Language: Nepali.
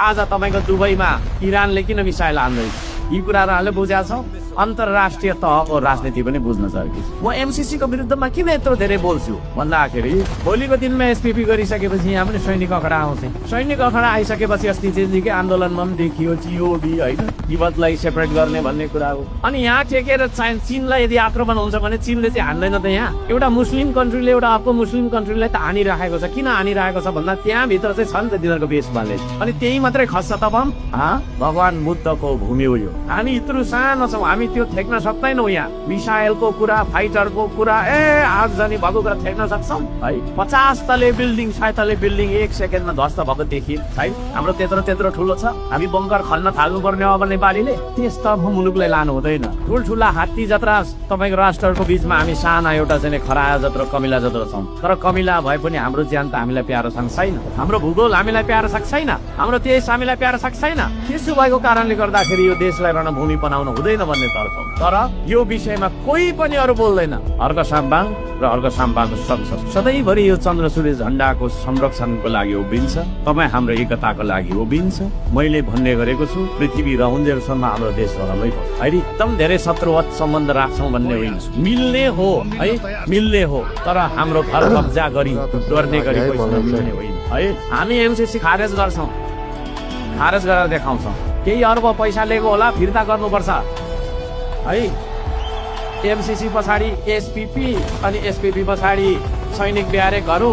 आज तपाईँको दुबईमा इरानले किन मिसाइल हान्दैछ यी कुराहरू हामीले बुझेका छौँ। अन्तर्राष्ट्रिय तहको राजनीति पनि बुझ्न सकेको छु। म एमसीसीको विरुद्धमा किन यत्रो धेरै बोल्छु भन्दाखेरि भोलिको दिनमा एसपीपी गरिसकेपछि यहाँ पनि सैनिक अखडा आउँछ। सैनिक अखडा आइसकेपछि अस्ति चाहिँ आन्दोलनमा पनि देखियो जिओडी होइन, तिब्बतलाई सेपरेट गर्ने भन्ने कुरा हो। अनि यहाँ टेकेर चीनलाई यदि आक्रमण हुन्छ भने चीनले चाहिँ हान्दैन त। यहाँ एउटा मुस्लिम कन्ट्रीले एउटा अर्को मुस्लिम कन्ट्रीलाई त हानिराखेको छ। किन हानिरहेको छ भन्दा त्यहाँभित्र चाहिँ छ नि त तिनीहरूको बेस बाले। अनि त्यही मात्रै खस्छ त भगवान बुद्धको भूमि हो यो। हामी यत्रो सानो छौँ, हामी त्यो ठेक्न सक्दैनौँ। यहाँ मिसाइलको कुरा, फाइटरको कुरा, आगजनी भएको कुरा ठेक्न सक्छौँ है। 50 तले बिल्डिङ 60 तले बिल्डिङ 1 सेकेन्डमा ध्वस्त भएको देखिए है। हाम्रो त्यत्रो ठुलो छ, हामी बङ्कर खन्न थाल्नु पर्ने हो भने नेपालीले त्यसतर्फ मुलुकलाई लानु हुँदैन। ठुल्ठुला हात्ती जत्रा तपाईँको राष्ट्रहरूको बिचमा हामी साना एउटा चाहिँ खराया जत्रो कमिला जत्रो छौँ। तर कमिला भए पनि हाम्रो ज्यान त हामीलाई प्यारो छैन, हाम्रो भूगोल हामीलाई प्यारो छैन, हाम्रो देश हामीलाई प्यारो छैन। त्यसो भएको कारणले गर्दाखेरि यो देशलाई रणभूमि बनाउनु हुँदैन भन्ने तर्फ। तर यो विषयमा कोही पनि अरू बोल्दैन। अर्घ साम्बाङ र अर्घ साम्बाङको संसद सधैँभरि यो चन्द्र सूर्य झण्डाको संरक्षणको लागि उभिन्छ, तपाईँ हाम्रो एकताको लागि उभिन्छ। मैले भन्ने गरेको छु पृथ्वी रहन्जेलसम्म हाम्रो देश रहलै पर्छ है। एकदम धेरै शत्रुवत सम्बन्ध राख्छौँ भन्ने होइन, मिल्ने हो है, मिल्ने हो। तर हाम्रो घर कब्जा गर्ने गरी मिल्ने होइन है। हामी एमसीसी खारेज गर्छौँ, खारेज गरेर देखाउँछौँ। केही अर्ब पैसा लिएको होला, फिर्ता गर्नुपर्छ है। एमसीसी पछाडि एसपीपी अनि एसपीपी पछाडि सैनिक ब्यारेकहरू